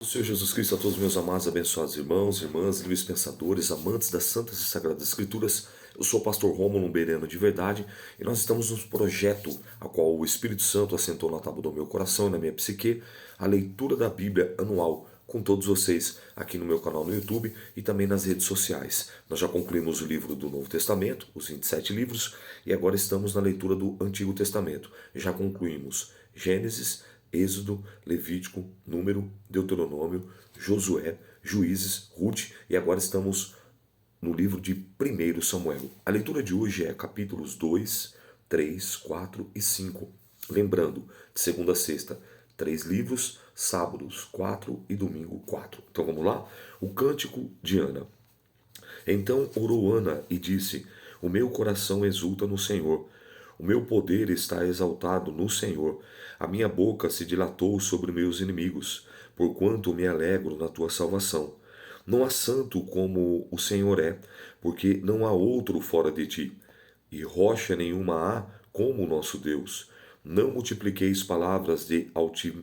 Senhor Jesus Cristo, a todos meus amados, abençoados irmãos, irmãs, livres pensadores, amantes das Santas e Sagradas Escrituras, eu sou o pastor Rômulo Bereno de Verdade e nós estamos num projeto a qual o Espírito Santo assentou na tábua do meu coração e na minha psique, a leitura da Bíblia anual com todos vocês aqui no meu canal no YouTube e também nas redes sociais. Nós já concluímos o livro do Novo Testamento, os 27 livros, e agora estamos na leitura do Antigo Testamento. Já concluímos Gênesis, Êxodo, Levítico, Número, Deuteronômio, Josué, Juízes, Ruth e agora estamos no livro de 1 Samuel. A leitura de hoje é capítulos 2, 3, 4 e 5. Lembrando, de segunda a sexta, 3 livros, sábados 4 e domingo 4. Então vamos lá? O Cântico de Ana. Então orou Ana e disse: O meu coração exulta no Senhor. O meu poder está exaltado no Senhor. A minha boca se dilatou sobre meus inimigos, porquanto me alegro na tua salvação. Não há santo como o Senhor é, porque não há outro fora de ti, e rocha nenhuma há como o nosso Deus. Não multipliqueis palavras de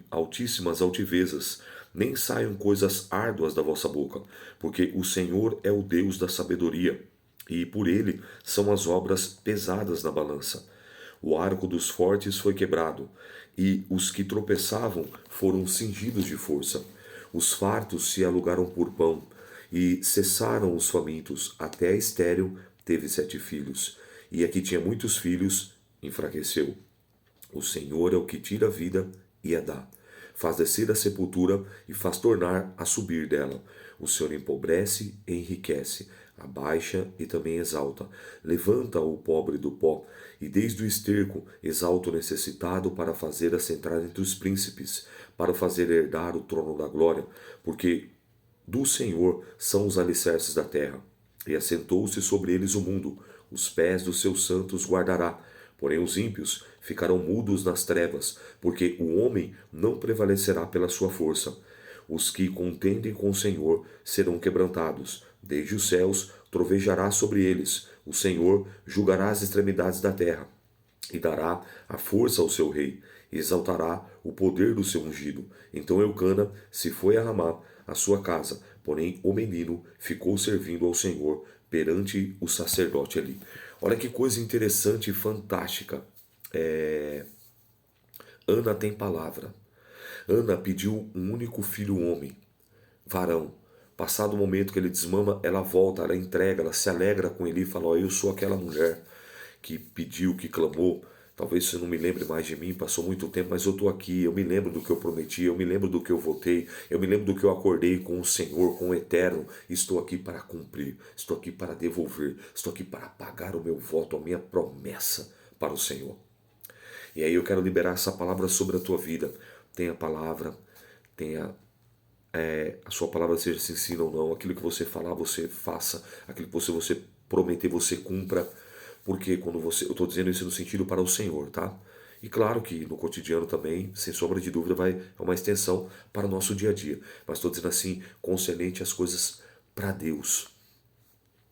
altíssimas altivezas, nem saiam coisas árduas da vossa boca, porque o Senhor é o Deus da sabedoria, e por ele são as obras pesadas na balança. O arco dos fortes foi quebrado, e os que tropeçavam foram cingidos de força. Os fartos se alugaram por pão, e cessaram os famintos. Até a estéril teve 7 filhos, e a que tinha muitos filhos enfraqueceu. O Senhor é o que tira a vida e a dá. Faz descer da sepultura e faz tornar a subir dela. O Senhor empobrece e enriquece, abaixa e também exalta. Levanta o pobre do pó, e desde o esterco exalta o necessitado para fazer assentar entre os príncipes, para fazer herdar o trono da glória, porque do Senhor são os alicerces da terra, e assentou-se sobre eles o mundo. Os pés dos seus santos guardará. Porém os ímpios ficarão mudos nas trevas, porque o homem não prevalecerá pela sua força. Os que contendem com o Senhor serão quebrantados. Desde os céus trovejará sobre eles. O Senhor julgará as extremidades da terra e dará a força ao seu rei, e exaltará o poder do seu ungido. Então Eucana se foi a Ramá, a sua casa, porém o menino ficou servindo ao Senhor perante o sacerdote ali. Olha que coisa interessante e fantástica. Ana tem palavra. Ana pediu um único filho homem, varão. Passado o momento que ele desmama, ela volta, ela entrega, ela se alegra com ele e fala: "Ó, eu sou aquela mulher que pediu, que clamou. Talvez você não me lembre mais de mim, passou muito tempo, mas eu estou aqui. Eu me lembro do que eu prometi, eu me lembro do que eu votei, eu me lembro do que eu acordei com o Senhor, com o Eterno. Estou aqui para cumprir, estou aqui para devolver, estou aqui para pagar o meu voto, a minha promessa para o Senhor." E aí eu quero liberar essa palavra sobre a tua vida. Tenha palavra, tenha a sua palavra, seja se ensina ou não, aquilo que você falar, você faça, aquilo que você prometer, você cumpra, porque quando você, eu estou dizendo isso no sentido para o Senhor, tá? E claro que no cotidiano também, sem sombra de dúvida, é uma extensão para o nosso dia a dia, mas estou dizendo assim, concernente às coisas para Deus.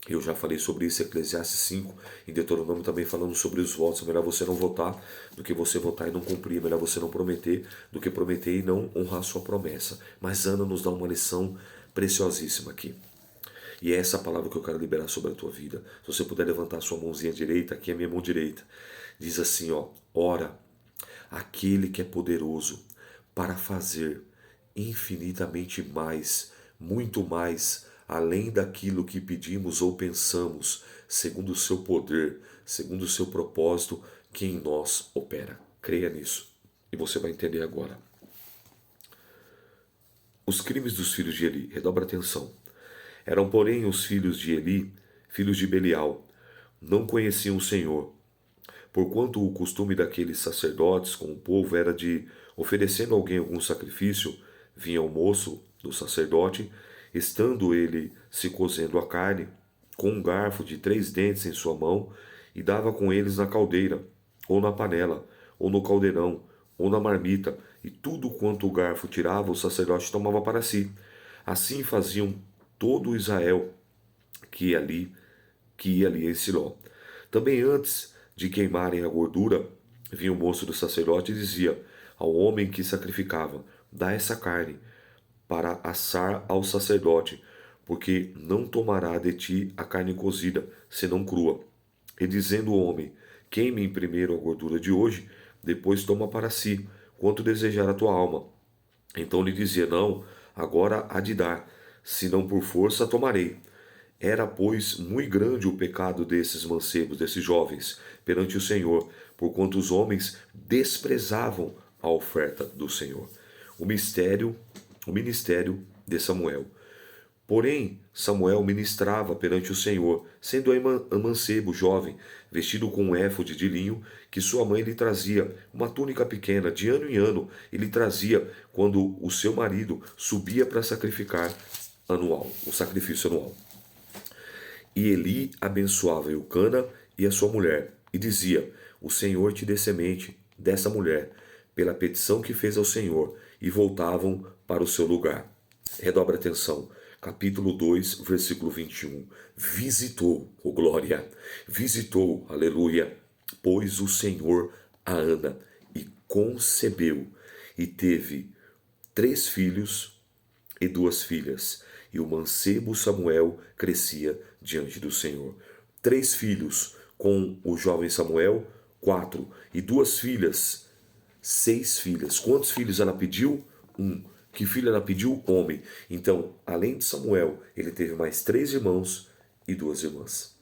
Eu já falei sobre isso em Eclesiastes 5, em Deuteronômio também falando sobre os votos. É melhor você não votar do que você votar e não cumprir. É melhor você não prometer do que prometer e não honrar a sua promessa. Mas Ana nos dá uma lição preciosíssima aqui. E é essa palavra que eu quero liberar sobre a tua vida. Se você puder levantar a sua mãozinha direita, aqui é a minha mão direita. Diz assim, ó: ora, aquele que é poderoso para fazer infinitamente mais, muito mais, além daquilo que pedimos ou pensamos, segundo o seu poder, segundo o seu propósito, que em nós opera. Creia nisso e você vai entender agora. Os crimes dos filhos de Eli, redobra atenção. Eram, porém, os filhos de Eli, filhos de Belial, não conheciam o Senhor, porquanto o costume daqueles sacerdotes com o povo era de, oferecendo a alguém algum sacrifício, vinha o moço do sacerdote, estando ele se cozendo a carne, com um garfo de 3 dentes em sua mão, e dava com eles na caldeira, ou na panela, ou no caldeirão, ou na marmita, e tudo quanto o garfo tirava, o sacerdote tomava para si. Assim faziam todo Israel que ia ali em Siló. Também antes de queimarem a gordura, vinha o moço do sacerdote e dizia ao homem que sacrificava: dá essa carne para assar ao sacerdote, porque não tomará de ti a carne cozida, senão crua. E dizendo o homem: queime primeiro a gordura de hoje, depois toma para si, quanto desejar a tua alma. Então lhe dizia: não, agora há de dar, se não por força tomarei. Era, pois, muito grande o pecado desses mancebos, desses jovens, perante o Senhor, porquanto os homens desprezavam a oferta do Senhor. O mistério, o ministério de Samuel. Porém, Samuel ministrava perante o Senhor, sendo mancebo jovem, vestido com um éfode de linho, que sua mãe lhe trazia, uma túnica pequena, de ano em ano, e lhe trazia quando o seu marido subia para sacrificar o sacrifício anual. E Eli abençoava Eucana e a sua mulher, e dizia: o Senhor te dê semente dessa mulher, pela petição que fez ao Senhor, e voltavam para o seu lugar. Redobre atenção. Capítulo 2, versículo 21. Visitou, oh glória, visitou, aleluia, pois o Senhor a Ana, e concebeu, e teve 3 filhos e 2 filhas. E o mancebo Samuel crescia diante do Senhor. 3 filhos com o jovem Samuel, 4. E 2 filhas, 6 filhas. Quantos filhos ela pediu? 1. Que filho ela pediu? Homem. Então, além de Samuel, ele teve mais 3 irmãos e 2 irmãs.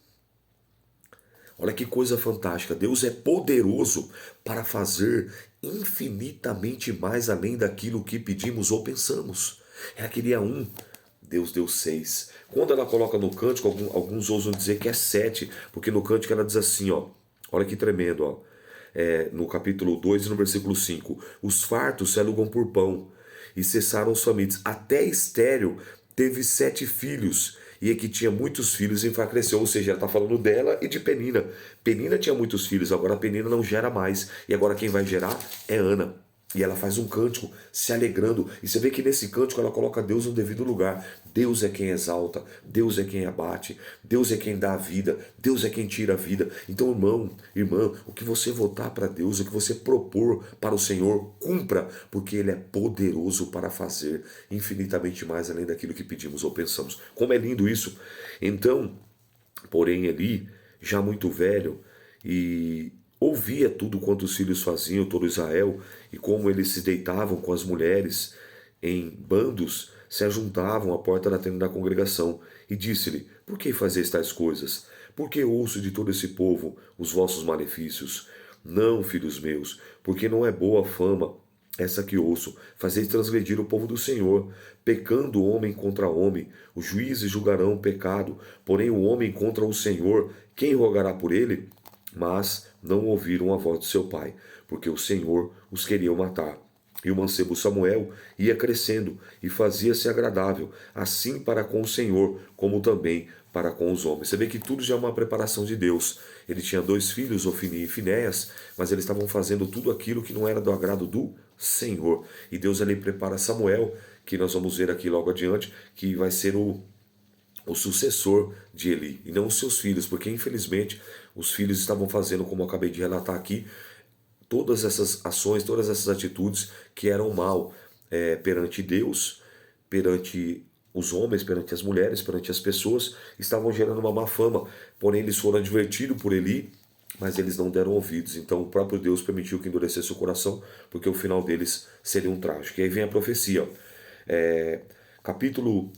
Olha que coisa fantástica. Deus é poderoso para fazer infinitamente mais além daquilo que pedimos ou pensamos. Ela queria 1, Deus deu 6. Quando ela coloca no cântico, alguns ousam dizer que é 7, porque no cântico ela diz assim, ó, olha que tremendo, ó, no capítulo 2 e no versículo 5: os fartos se alugam por pão, e cessaram os famintos. Até estéril teve 7 filhos, e a que tinha muitos filhos enfraqueceu. Ou seja, ela está falando dela e de Penina. Penina tinha muitos filhos, agora Penina não gera mais, e agora quem vai gerar é Ana. E ela faz um cântico se alegrando. E você vê que nesse cântico ela coloca Deus no devido lugar. Deus é quem exalta, Deus é quem abate, Deus é quem dá a vida, Deus é quem tira a vida. Então, irmão, irmã, o que você votar para Deus, o que você propor para o Senhor, cumpra, porque Ele é poderoso para fazer infinitamente mais além daquilo que pedimos ou pensamos. Como é lindo isso! Então, porém, Eli, já muito velho, e ouvia tudo quanto os filhos faziam, todo Israel, e como eles se deitavam com as mulheres em bandos, se ajuntavam à porta da tenda da congregação, e disse-lhe: por que fazeis tais coisas? Por que ouço de todo esse povo os vossos malefícios? Não, filhos meus, porque não é boa fama essa que ouço, fazeis transgredir o povo do Senhor, pecando homem contra homem, os juízes julgarão o pecado, porém o homem contra o Senhor, quem rogará por ele? Mas não ouviram a voz de seu pai, porque o Senhor os queria matar. E o mancebo Samuel ia crescendo e fazia-se agradável, assim para com o Senhor, como também para com os homens. Você vê que tudo já é uma preparação de Deus. Ele tinha 2 filhos, Ofni e Finéias, mas eles estavam fazendo tudo aquilo que não era do agrado do Senhor. E Deus ali prepara Samuel, que nós vamos ver aqui logo adiante, que vai ser o sucessor de Eli, e não os seus filhos, porque infelizmente os filhos estavam fazendo, como eu acabei de relatar aqui, todas essas ações, todas essas atitudes que eram mal perante Deus, perante os homens, perante as mulheres, perante as pessoas, estavam gerando uma má fama. Porém, eles foram advertidos por Eli, mas eles não deram ouvidos. Então, o próprio Deus permitiu que endurecesse o coração, porque o final deles seria um trágico. E aí vem a profecia.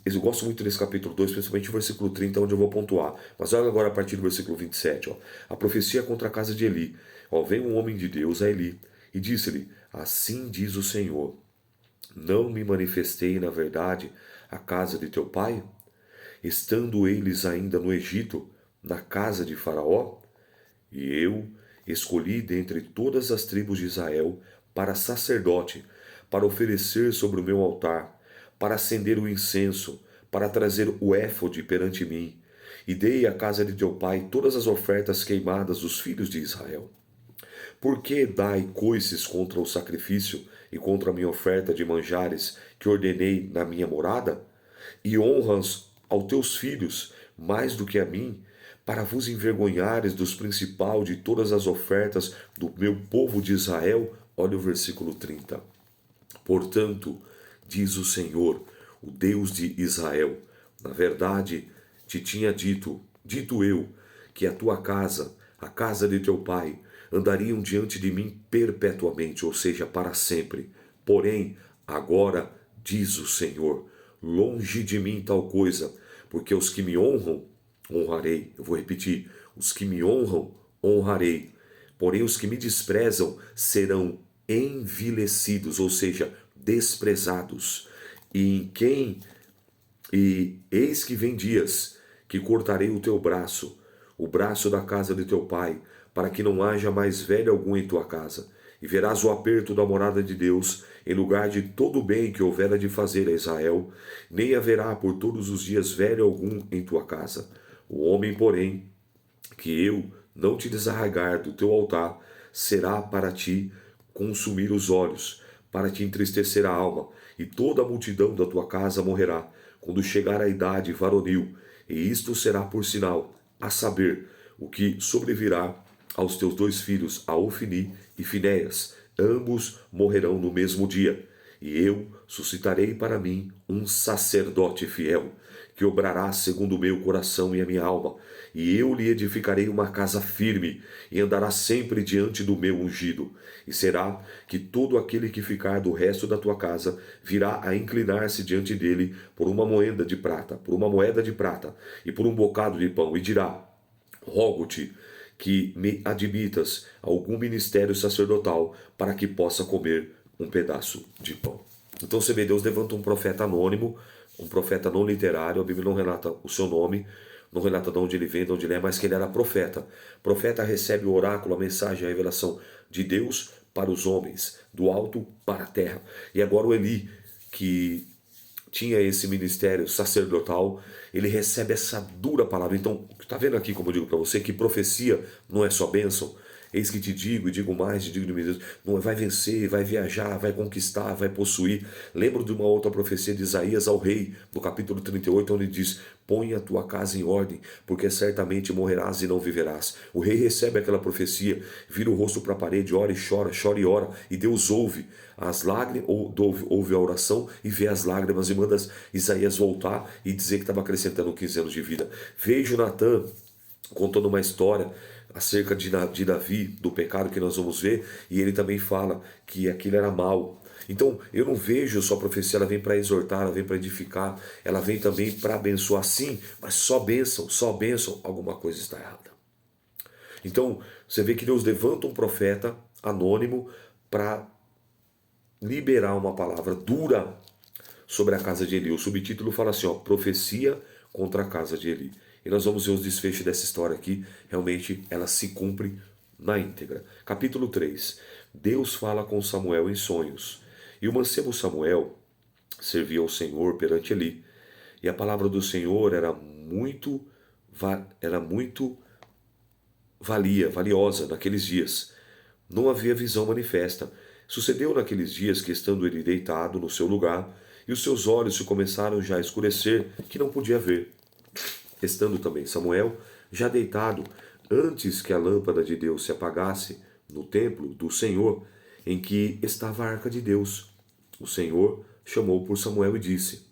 Eu gosto muito desse capítulo 2, principalmente o versículo 30, onde eu vou pontuar. Mas olha agora a partir do versículo 27. Ó, a profecia contra a casa de Eli. Ó, veio um homem de Deus a Eli e disse-lhe: assim diz o Senhor, não me manifestei na verdade à casa de teu pai? Estando eles ainda no Egito, na casa de Faraó? E eu escolhi dentre todas as tribos de Israel para sacerdote, para oferecer sobre o meu altar, para acender o incenso, para trazer o éfode perante mim. E dei à casa de teu pai todas as ofertas queimadas dos filhos de Israel. Por que dai coices contra o sacrifício e contra a minha oferta de manjares que ordenei na minha morada? E honras aos teus filhos mais do que a mim, para vos envergonhares dos principal de todas as ofertas do meu povo de Israel? Olha o versículo 30. Portanto, diz o Senhor, o Deus de Israel. Na verdade, te tinha dito eu, que a tua casa, a casa de teu pai, andariam diante de mim perpetuamente, ou seja, para sempre. Porém, agora, diz o Senhor, longe de mim tal coisa, porque os que me honram, honrarei. Eu vou repetir, os que me honram, honrarei. Porém, os que me desprezam serão envilecidos, ou seja, desprezados. E eis que vem dias que cortarei o braço da casa de teu pai, para que não haja mais velho algum em tua casa. E verás o aperto da morada de Deus, em lugar de todo o bem que houvera de fazer a Israel, nem haverá por todos os dias velho algum em tua casa. O homem, porém, que eu não te desarraigar do teu altar, será para ti consumir os olhos, para te entristecer a alma, e toda a multidão da tua casa morrerá, quando chegar a idade varonil, e isto será por sinal, a saber, o que sobrevirá aos teus dois filhos, a Ofni e Finéias, ambos morrerão no mesmo dia. E eu suscitarei para mim um sacerdote fiel, que obrará segundo o meu coração e a minha alma, e eu lhe edificarei uma casa firme, e andará sempre diante do meu ungido. E será que todo aquele que ficar do resto da tua casa virá a inclinar-se diante dele por uma moeda de prata, e por um bocado de pão, e dirá: rogo-te que me admitas a algum ministério sacerdotal para que possa comer um pedaço de pão. Então você vê, Deus levanta um profeta anônimo, um profeta não literário, a Bíblia não relata o seu nome, não relata de onde ele vem, de onde ele é, mas que ele era profeta. Profeta recebe o oráculo, a mensagem, a revelação de Deus para os homens, do alto para a terra. E agora o Eli, que tinha esse ministério sacerdotal, ele recebe essa dura palavra. Então, está vendo aqui, como eu digo para você, que profecia não é só bênção? Eis que te digo, e digo mais, te digo de Deus, não vai vencer, vai viajar, vai conquistar, vai possuir. Lembro de uma outra profecia de Isaías ao rei, no capítulo 38, onde diz: põe a tua casa em ordem, porque certamente morrerás e não viverás. O rei recebe aquela profecia, vira o rosto para a parede, ora e ora, e Deus ouve as lágrimas, ouve a oração e vê as lágrimas, e manda Isaías voltar e dizer que estava acrescentando 15 anos de vida. Vejo Natan contando uma história acerca de Davi, do pecado que nós vamos ver, e ele também fala que aquilo era mal. Então, eu não vejo só a profecia, ela vem para exortar, ela vem para edificar, ela vem também para abençoar, sim, mas só bênção, alguma coisa está errada. Então, você vê que Deus levanta um profeta anônimo para liberar uma palavra dura sobre a casa de Eli. O subtítulo fala assim, ó, profecia contra a casa de Eli. E nós vamos ver os desfechos dessa história aqui. Realmente ela se cumpre na íntegra. Capítulo 3. Deus fala com Samuel em sonhos. E o mancebo Samuel servia ao Senhor perante Eli. E a palavra do Senhor era muito valiosa naqueles dias. Não havia visão manifesta. Sucedeu naqueles dias que, estando ele deitado no seu lugar, e os seus olhos se começaram já a escurecer, que não podia ver. Estando também Samuel já deitado, antes que a lâmpada de Deus se apagasse no templo do Senhor, em que estava a arca de Deus, o Senhor chamou por Samuel e disse: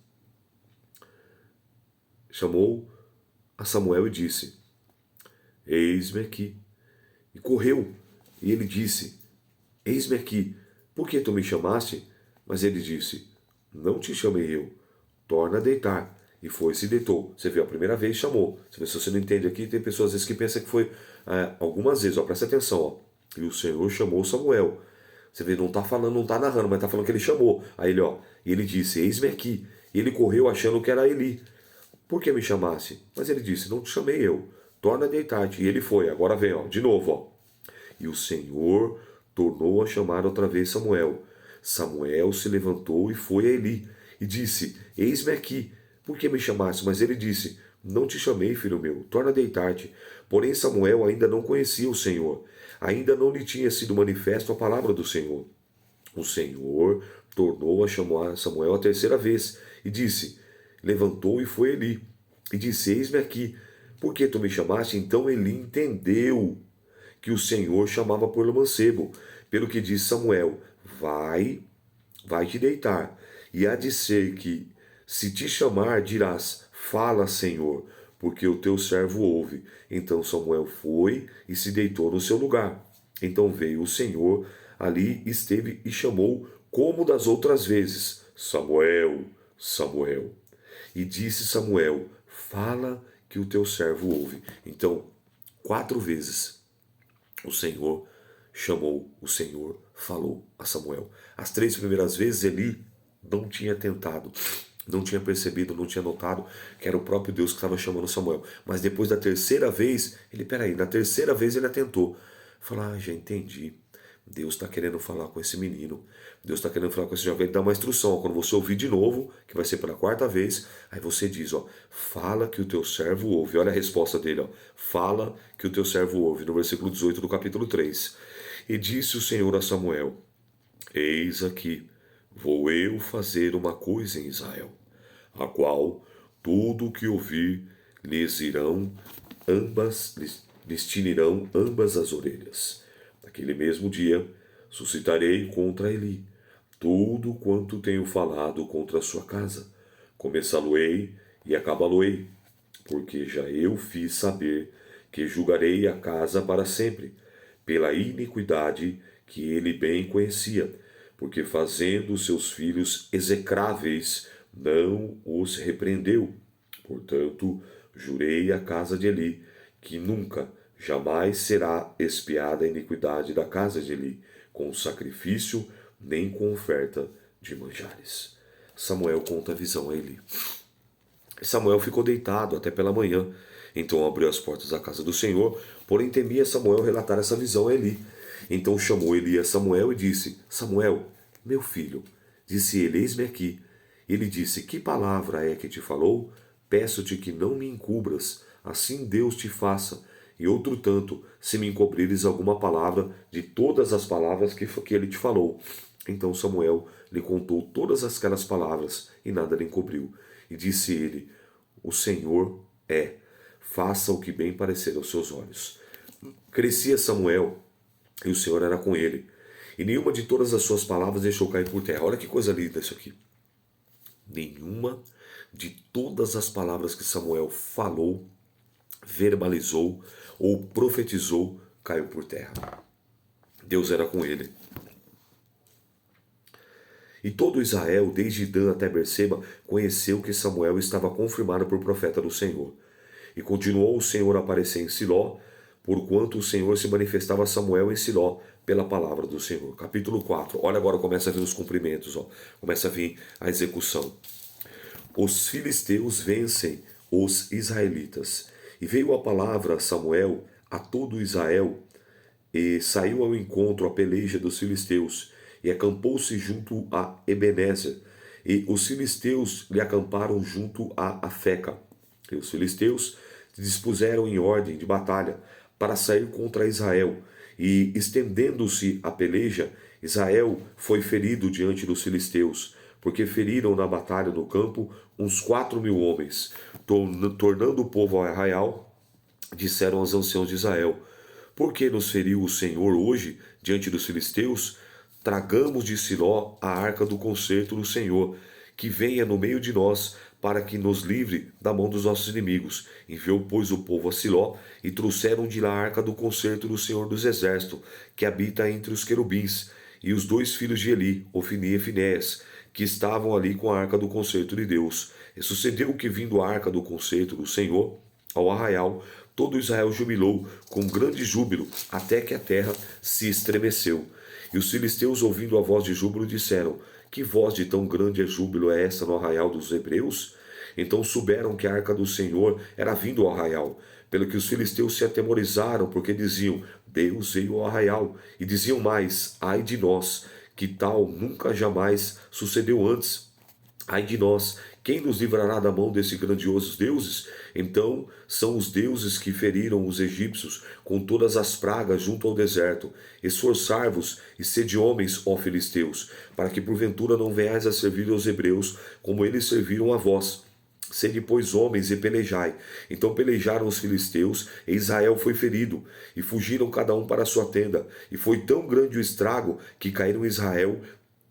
chamou a Samuel e disse: eis-me aqui. E correu, e ele disse: eis-me aqui, por que tu me chamaste? Mas ele disse: não te chamei eu, torna a deitar. E foi e se deitou. Você viu, a primeira vez chamou. Se você não entende aqui, tem pessoas às vezes que pensam que foi algumas vezes, ó, presta atenção, ó. E o Senhor chamou Samuel. Você vê, não está falando, não está narrando, mas está falando que ele chamou. Aí ele, ó, e ele disse: eis-me aqui. E ele correu achando que era Eli. Por que me chamasse? Mas ele disse: não te chamei eu, torna a deitar-te. E ele foi, agora vem, ó, de novo, ó. E o Senhor tornou a chamar outra vez Samuel. Samuel se levantou e foi a Eli. E disse: eis-me aqui. Por que me chamaste? Mas ele disse: não te chamei, filho meu, torna a deitar-te. Porém Samuel ainda não conhecia o Senhor. Ainda não lhe tinha sido manifesto a palavra do Senhor. O Senhor tornou a chamar Samuel a terceira vez. E disse: levantou e foi Eli. E disse: eis-me aqui. Por que tu me chamaste? Então Eli entendeu que o Senhor chamava por mancebo. Pelo que disse Samuel: vai te deitar. E há de ser que Se te chamar, dirás: Fala, Senhor, porque o teu servo ouve. Então Samuel foi e se deitou no seu lugar. Então veio o Senhor, ali esteve e chamou, como das outras vezes: Samuel, Samuel. E disse Samuel: Fala, que o teu servo ouve. Então, 4 vezes o Senhor chamou, o Senhor falou a Samuel. As 3 primeiras vezes Eli não tinha tentado, não tinha percebido, não tinha notado que era o próprio Deus que estava chamando Samuel. Mas depois da terceira vez, na terceira vez ele atentou. Falou: já entendi. Deus está querendo falar com esse menino. Deus está querendo falar com esse jovem. Ele dá uma instrução. Quando você ouvir de novo, que vai ser pela 4ª vez, aí você diz: fala que o teu servo ouve. Olha a resposta dele: fala que o teu servo ouve. No versículo 18 do capítulo 3. E disse o Senhor a Samuel: Eis aqui, vou eu fazer uma coisa em Israel, a qual tudo o que ouvir lhes tinirão ambas as orelhas. Naquele mesmo dia, suscitarei contra Eli tudo quanto tenho falado contra a sua casa. Começá-lo-ei e acabá-lo-ei, porque já eu fiz saber que julgarei a casa para sempre, pela iniquidade que ele bem conhecia, porque fazendo seus filhos execráveis, não os repreendeu. Portanto, jurei à casa de Eli que nunca, jamais será expiada a iniquidade da casa de Eli, com sacrifício nem com oferta de manjares. Samuel conta a visão a Eli. Samuel ficou deitado até pela manhã. Então abriu as portas da casa do Senhor, porém temia Samuel relatar essa visão a Eli. Então chamou Eli a Samuel e disse: Samuel, meu filho. Disse ele: Eis-me aqui. Ele disse: Que palavra é que te falou? Peço-te que não me encubras, assim Deus te faça. E outro tanto, se me encobrires alguma palavra de todas as palavras que ele te falou. Então Samuel lhe contou todas aquelas palavras e nada lhe encobriu. E disse ele: O Senhor é, faça o que bem parecer aos seus olhos. Crescia Samuel e o Senhor era com ele. E nenhuma de todas as suas palavras deixou cair por terra. Olha que coisa linda isso aqui. Nenhuma de todas as palavras que Samuel falou, verbalizou ou profetizou caiu por terra. Deus era com ele. E todo Israel, desde Dan até Berseba, conheceu que Samuel estava confirmado por profeta do Senhor. E continuou o Senhor a aparecer em Siló, porquanto o Senhor se manifestava a Samuel em Siló pela palavra do Senhor. Capítulo 4. Olha agora, começa a vir os cumprimentos, começa a vir a execução. Os filisteus vencem os israelitas. E veio a palavra a Samuel a todo Israel, e saiu ao encontro a peleja dos filisteus, e acampou-se junto a Ebenezer, e os filisteus lhe acamparam junto a Afeca. E os filisteus se dispuseram em ordem de batalha para sair contra Israel, e estendendo-se a peleja, Israel foi ferido diante dos filisteus, porque feriram na batalha no campo uns 4.000 homens, tornando o povo ao arraial. Disseram aos anciãos de Israel: Por que nos feriu o Senhor hoje diante dos filisteus? Tragamos de Siló a arca do concerto do Senhor, que venha no meio de nós, para que nos livre da mão dos nossos inimigos. Enviou, pois, o povo a Siló, e trouxeram de lá a arca do concerto do Senhor dos Exércitos, que habita entre os querubins, e os 2 filhos de Eli, Ofni e Finéias, que estavam ali com a arca do concerto de Deus. E sucedeu que, vindo a arca do concerto do Senhor ao arraial, todo Israel jubilou com grande júbilo, até que a terra se estremeceu. E os filisteus, ouvindo a voz de júbilo, disseram: Que voz de tão grande júbilo é essa no arraial dos hebreus? Então souberam que a arca do Senhor era vindo ao arraial, pelo que os filisteus se atemorizaram, porque diziam: Deus veio ao arraial. E diziam mais: Ai de nós, que tal nunca jamais sucedeu antes. Ai de nós, quem nos livrará da mão desses grandiosos deuses? Então são os deuses que feriram os egípcios com todas as pragas junto ao deserto. Esforçai-vos e sede homens, ó filisteus, para que porventura não venhais a servir aos hebreus, como eles serviram a vós. Sede, pois, homens e pelejai. Então pelejaram os filisteus, e Israel foi ferido, e fugiram cada um para a sua tenda. E foi tão grande o estrago que caíram em Israel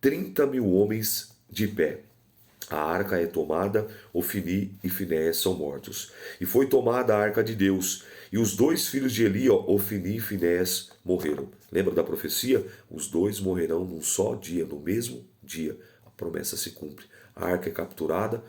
30.000 homens de pé. A arca é tomada, Ofni e Finéias são mortos. E foi tomada a arca de Deus, e os dois filhos de Eli, Ofni e Finéias, morreram. Lembra da profecia? Os dois morrerão num só dia, no mesmo dia. A promessa se cumpre. A arca é capturada.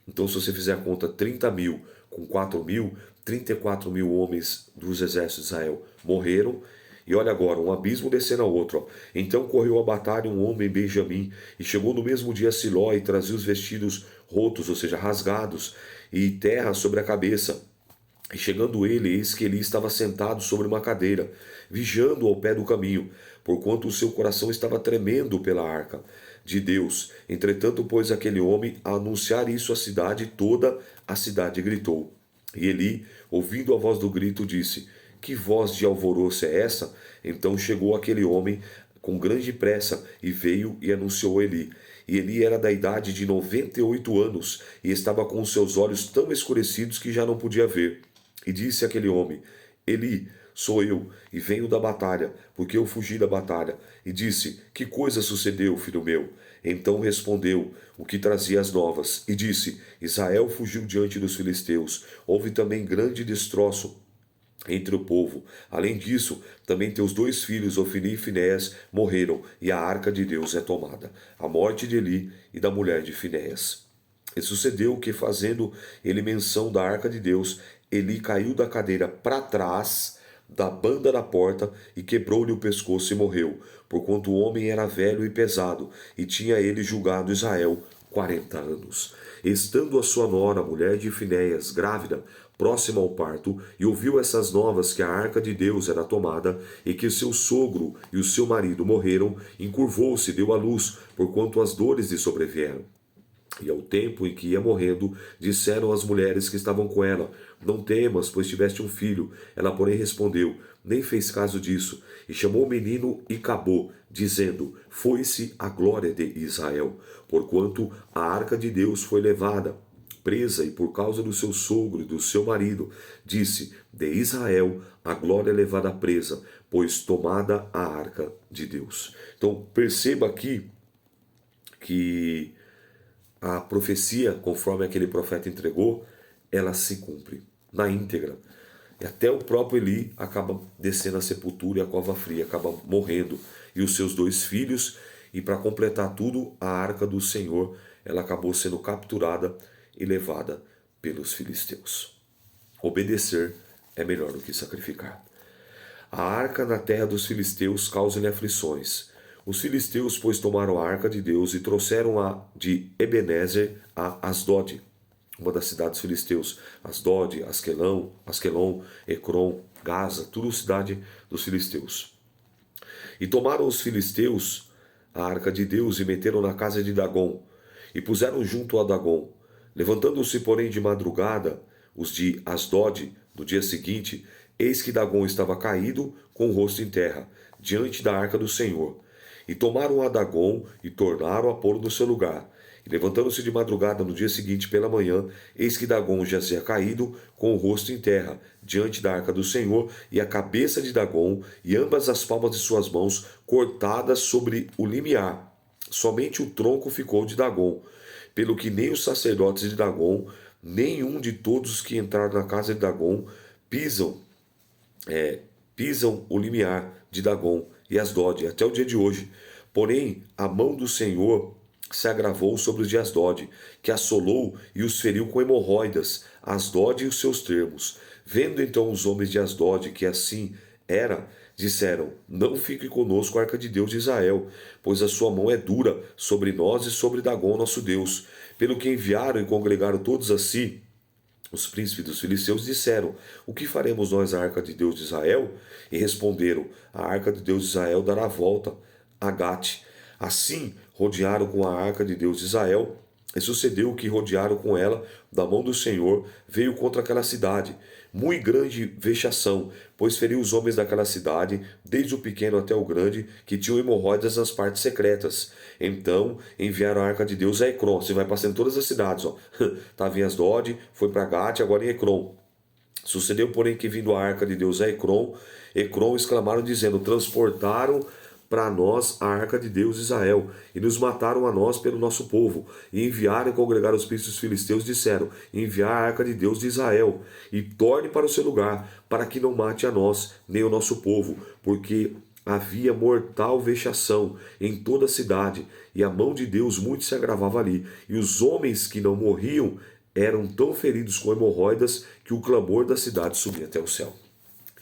Então, se você fizer a conta 30.000 com 4.000, 34.000 homens dos exércitos de Israel morreram. E olha agora, um abismo descendo ao outro. Ó. Então correu a batalha um homem Benjamim, e chegou no mesmo dia a Siló, e trazia os vestidos rotos, ou seja, rasgados, e terra sobre a cabeça. E chegando ele, eis que Eli estava sentado sobre uma cadeira, vigiando ao pé do caminho, porquanto o seu coração estava tremendo pela arca de Deus. Entretanto, pôs aquele homem a anunciar isso à cidade, e toda a cidade gritou. E Eli, ouvindo a voz do grito, disse: Que voz de alvoroço é essa? Então chegou aquele homem com grande pressa, e veio e anunciou a Eli. E Eli era da idade de 98 anos, e estava com os seus olhos tão escurecidos que já não podia ver. E disse aquele homem: Eli, sou eu, e venho da batalha, porque eu fugi da batalha. E disse: Que coisa sucedeu, filho meu? Então respondeu o que trazia as novas, e disse: Israel fugiu diante dos filisteus. Houve também grande destroço entre o povo. Além disso, também teus dois filhos, Ofni e Finéias, morreram, e a arca de Deus é tomada. A morte de Eli e da mulher de Finéias. E sucedeu que, fazendo ele menção da arca de Deus, Eli caiu da cadeira para trás da banda da porta, e quebrou-lhe o pescoço e morreu, porquanto o homem era velho e pesado, e tinha ele julgado Israel 40 anos. Estando a sua nora, mulher de Finéias, grávida, próxima ao parto, e ouviu essas novas, que a arca de Deus era tomada, e que o seu sogro e o seu marido morreram, encurvou-se e deu à luz, porquanto as dores lhe sobrevieram. E ao tempo em que ia morrendo, disseram as mulheres que estavam com ela: Não temas, pois tiveste um filho. Ela, porém, respondeu, nem fez caso disso, e chamou o menino e acabou, dizendo: Foi-se a glória de Israel, porquanto a arca de Deus foi levada, presa, e por causa do seu sogro e do seu marido, disse: De Israel a glória é levada presa, pois tomada a arca de Deus. Então, perceba aqui que a profecia, conforme aquele profeta entregou, ela se cumpre na íntegra. E até o próprio Eli acaba descendo à sepultura e à cova fria, acaba morrendo. E os seus dois filhos, e para completar tudo, a arca do Senhor, ela acabou sendo capturada e levada pelos filisteus. Obedecer é melhor do que sacrificar. A arca na terra dos filisteus causa-lhe aflições. Os filisteus, pois, tomaram a arca de Deus e trouxeram-a de Ebenezer a Asdod, uma das cidades filisteus. Asdod, Asquelon, Ecrom, Gaza, tudo cidade dos filisteus. E tomaram os filisteus a arca de Deus e meteram na casa de Dagom, e puseram junto a Dagom. Levantando-se, porém, de madrugada, os de Asdod, no dia seguinte, eis que Dagom estava caído, com o rosto em terra, diante da arca do Senhor. E tomaram a Dagom e tornaram a pôr no seu lugar. E levantando-se de madrugada no dia seguinte pela manhã, eis que Dagom jazia caído, com o rosto em terra, diante da arca do Senhor, e a cabeça de Dagom e ambas as palmas de suas mãos cortadas sobre o limiar. Somente o tronco ficou de Dagom, pelo que nem os sacerdotes de Dagom, nenhum de todos os que entraram na casa de Dagom, pisam o limiar de Dagom e Asdod até o dia de hoje. Porém, a mão do Senhor se agravou sobre os de Asdod, que assolou e os feriu com hemorroidas, Asdod e os seus termos. Vendo então os homens de Asdod que assim era, disseram: Não fique conosco a arca de Deus de Israel, pois a sua mão é dura sobre nós e sobre Dagom nosso Deus. Pelo que enviaram e congregaram todos a si, os príncipes dos filisteus disseram: O que faremos nós à arca de Deus de Israel? E responderam: A arca de Deus de Israel dará volta a Gate. Assim rodearam com a arca de Deus de Israel, e sucedeu que rodearam com ela, da mão do Senhor, veio contra aquela cidade. Muito grande vexação, pois feriu os homens daquela cidade, desde o pequeno até o grande, que tinham hemorroidas nas partes secretas. Então enviaram a arca de Deus a Ecrom. Você vai passando em todas as cidades. Estava em Asdod, foi para Gate, agora em Ecrom. Sucedeu, porém, que vindo a arca de Deus a Ecrom exclamaram, dizendo: Transportaram para nós a arca de Deus de Israel, e nos mataram a nós pelo nosso povo, e enviaram e congregaram os príncipes filisteus, disseram: enviar a arca de Deus de Israel, e torne para o seu lugar, para que não mate a nós, nem o nosso povo, porque havia mortal vexação em toda a cidade, e a mão de Deus muito se agravava ali, e os homens que não morriam eram tão feridos com hemorroidas que o clamor da cidade subia até o céu.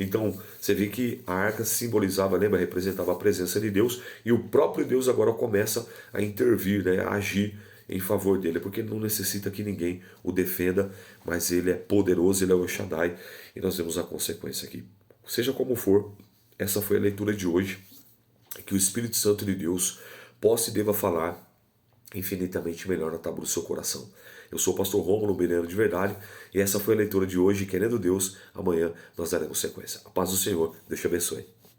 Então, você vê que a arca simbolizava, lembra, representava a presença de Deus, e o próprio Deus agora começa a intervir, né, a agir em favor dele, porque ele não necessita que ninguém o defenda, mas ele é poderoso, ele é o Shaddai, e nós vemos a consequência aqui. Seja como for, essa foi a leitura de hoje, que o Espírito Santo de Deus possa e deva falar infinitamente melhor na tábua do seu coração. Eu sou o pastor Rômulo Beirano de Verdade, e essa foi a leitura de hoje. Querendo Deus, amanhã nós daremos sequência. A paz do Senhor, Deus te abençoe.